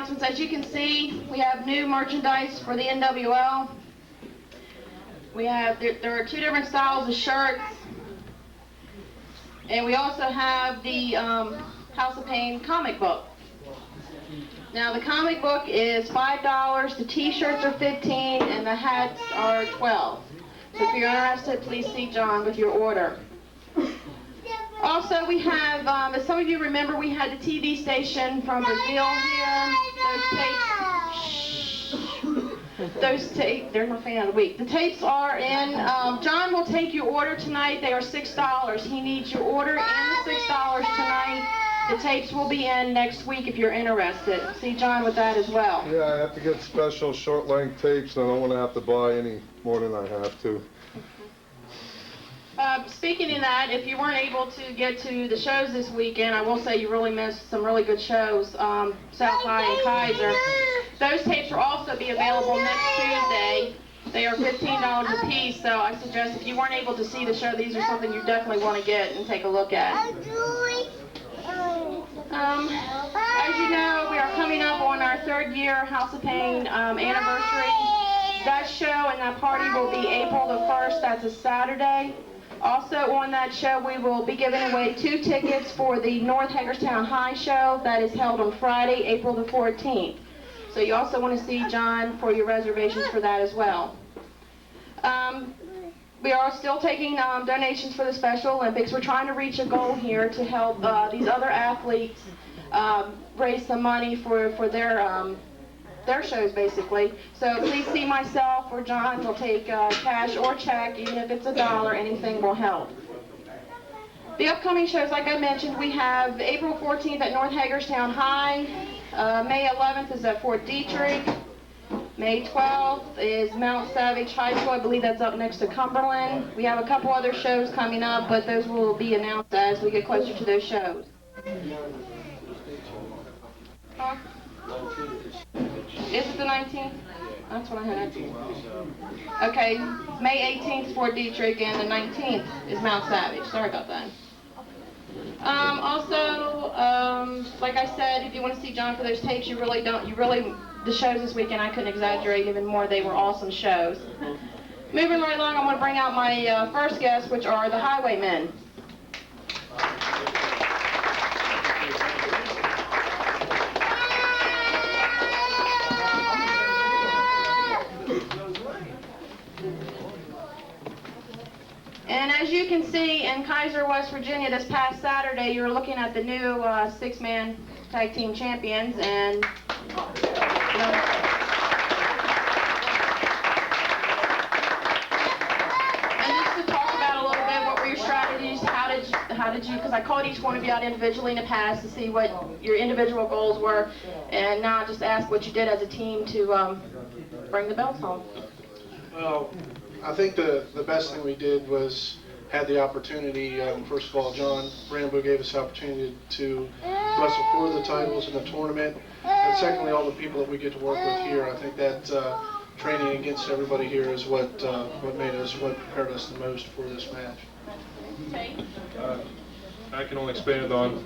announcements. As you can see, we have new merchandise for the NWL. We have, there are 2 different styles of shirts. And we also have the House of Pain comic book. Now the comic book is $5, the t-shirts are $15, and the hats are $12. So if you're interested, please see John with your order. Also, we have, as some of you remember, we had the TV station from Brazil here. Those tapes, they're my fan of the week. The tapes are in, John will take your order tonight. They are $6. He needs your order and the $6 tonight. The tapes will be in next week if you're interested. See John with that as well. Yeah, I have to get special short-length tapes, and I don't want to have to buy any more than I have to. Speaking in that, if you weren't able to get to the shows this weekend, I will say you really missed some really good shows, South High and Kaiser. Those tapes will also be available next Tuesday. They are $15 a piece, so I suggest if you weren't able to see the show, these are something you definitely want to get and take a look at. As you know, we are coming up on our 3rd year House of Pain anniversary. That show and that party will be April the 1st, that's a Saturday. Also on that show, we will be giving away 2 tickets for the North Hagerstown High show that is held on Friday, April the 14th. So you also want to see John for your reservations for that as well. We are still taking donations for the Special Olympics. We're trying to reach a goal here to help these other athletes raise some money for their shows, basically. So please see myself or John. We'll take cash or check, even if it's $1, anything will help. The upcoming shows, like I mentioned, we have April 14th at North Hagerstown High. May 11th is at Fort Detrick. May 12th is Mount Savage High School. I believe that's up next to Cumberland. We have a couple other shows coming up, but those will be announced as we get closer to those shows. Huh? Is it the 19th? That's what I had. Okay, May 18th is Fort Detrick, and the 19th is Mount Savage. Sorry about that. Like I said, if you want to see John for those tapes, the shows this weekend, I couldn't exaggerate even more. They were awesome shows. Moving right along, I'm going to bring out my first guests, which are the Highwaymen. And as you can see, in Kaiser, West Virginia, this past Saturday, you're looking at the new 6-man tag team champions, and just to talk about a little bit, what were your strategies? How did you? Because I called each one of you out individually in the past to see what your individual goals were, and now I just ask what you did as a team to bring the belts home. Well, I think the best thing we did was had the opportunity, first of all, John Rambo gave us the opportunity to wrestle for the titles in the tournament, and secondly, all the people that we get to work with here. I think that training against everybody here is what prepared us the most for this match. I can only expand on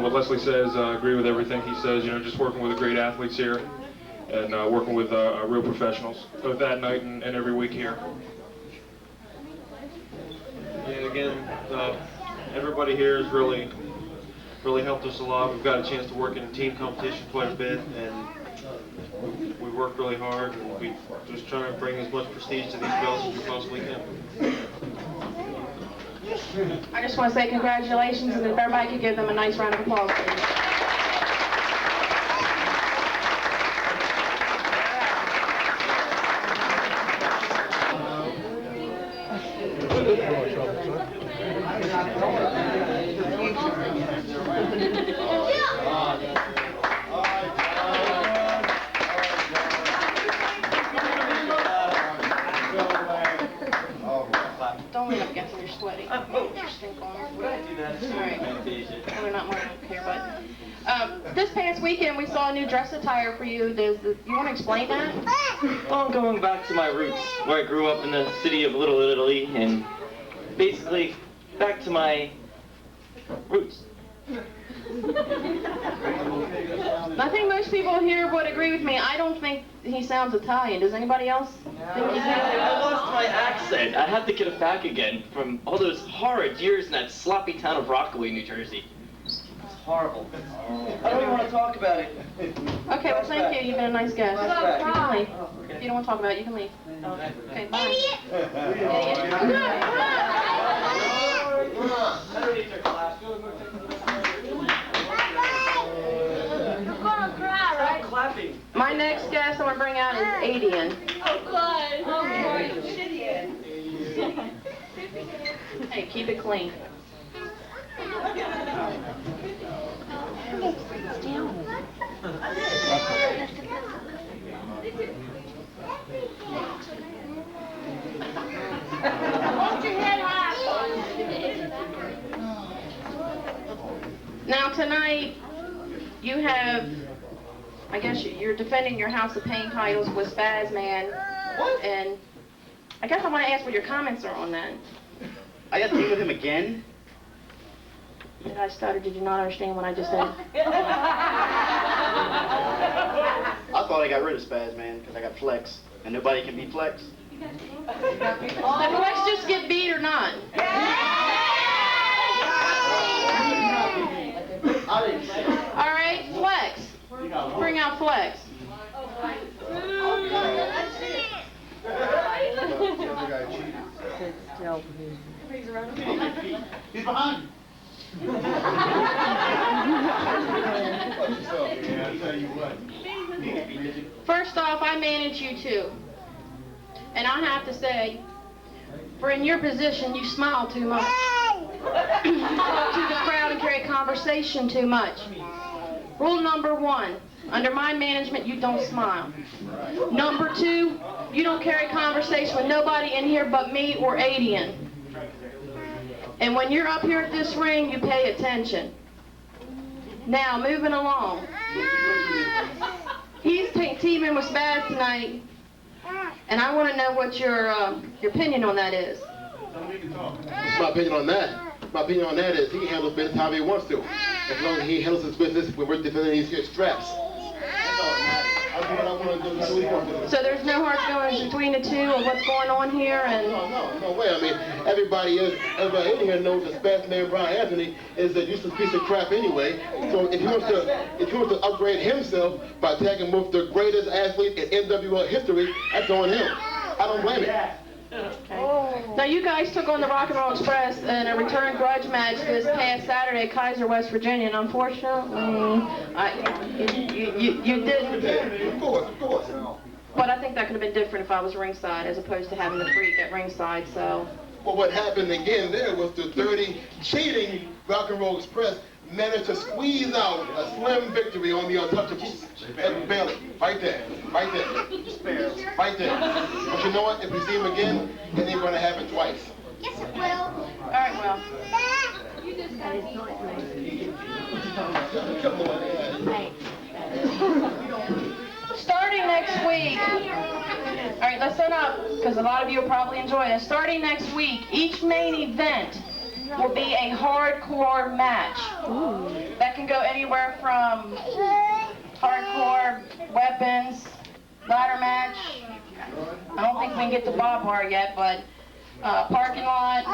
what Leslie says. I agree with everything he says. You know, just working with the great athletes here, and working with real professionals, both that night and every week here. And again, everybody here has really helped us a lot. We've got a chance to work in team competition quite a bit, and we worked really hard, and we just trying to bring as much prestige to these belts as we possibly can. I just want to say congratulations, and if everybody could give them a nice round of applause, please. Don't lean up against them, you're sweaty. Oh, you're stink on. All right. Well, they're not more up here, but this past weekend we saw a new dress attire for you. You want to explain that? Well, I'm going back to my roots, where I grew up in the city of Little Italy, and basically back to my roots. I think most people here would agree with me. I don't think he sounds Italian. Does anybody else think he sounds I lost my accent. I have to get it back again from all those horrid years in that sloppy town of Rockaway, New Jersey. It's horrible. I don't even want to talk about it. Okay, well, thank you. You've been a nice guest. You can leave. If you don't want to talk about it, you can leave. Okay, bye. Clapping. My next guest I'm going to bring out is Adian. Oh, God. Oh, boy. Hey, keep it clean. Hold your head high. Now tonight, you have, I guess you're defending your House of Pain titles with Spazman. What? And I guess I want to ask what your comments are on that. I got to be with him again? Did I stutter? Did you not understand what I just said? I thought I got rid of Spazman because I got Flex, and nobody can beat Flex. Did Flex just get beat or not? All right, Flex. Bring out Flex. He's behind you. First off, I manage you too. And I have to say, for in your position, you smile too much. To the crowd and carry conversation too much. Rule number 1, under my management, you don't smile. Number 2, you don't carry conversation with nobody in here but me or Adian. And when you're up here at this ring, you pay attention. Now, moving along. He's teaming with Spaz tonight, and I want to know what your opinion on that is. My opinion on that? My opinion on that is he handles business however he wants to. As long as he handles his business when we're defending these here straps. That's all that matters. I'll do what I want to do, what he wants to do. So there's no hard feelings between the two of what's going on here, and No way. I mean, everybody in here knows that Spazman Brian Anthony is a useless piece of crap anyway. So if he wants to upgrade himself by tagging with the greatest athlete in NWL history, that's on him. I don't blame him. now you guys took on the Rock and Roll Express in a return grudge match this past Saturday at Kaiser, West Virginia, and unfortunately, you didn't. Of course. But I think that could have been different if I was ringside as opposed to having the freak at ringside, so. Well, what happened again there was the dirty, cheating Rock and Roll Express managed to squeeze out a slim victory on the Untouchables. Barely. Right there. Right there. But you know what? If we see him again, it ain't going to happen twice. Yes, it will. All right, well. Starting next week, all right, listen up, because a lot of you will probably enjoy this. Starting next week, each main event will be a hardcore match. That can go anywhere from hardcore weapons, ladder match. I don't think we can get to barbed wire yet, but parking lot.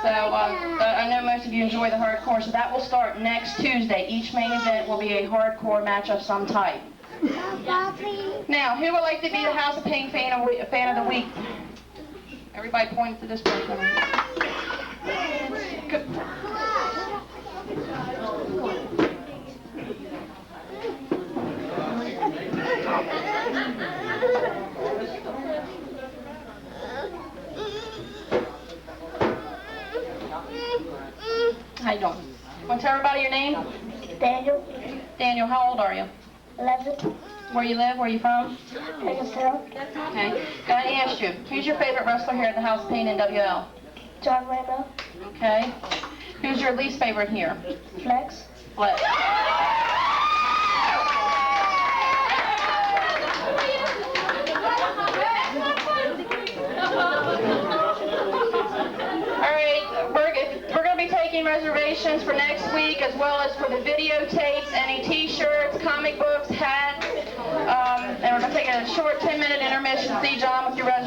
So I know most of you enjoy the hardcore, so that will start next Tuesday. Each main event will be a hardcore match of some type. Now, who would like to be the House of Pain fan of the week? Everybody point to this person. Good. How you doing? Want to tell everybody your name? Daniel. Daniel, how old are you? 11. Where you live? Where you from? Hagerstown. Okay. Gotta ask you, who's your favorite wrestler here at the House of Pain NWL? John Rambo. Okay. Who's your least favorite here? Flex. Flex. All right, we're gonna be taking reservations reservations for next week, as well as for the videotapes, any t-shirts, comic books, hats. And we're going to take a short 10-minute intermission. See John with your reservations.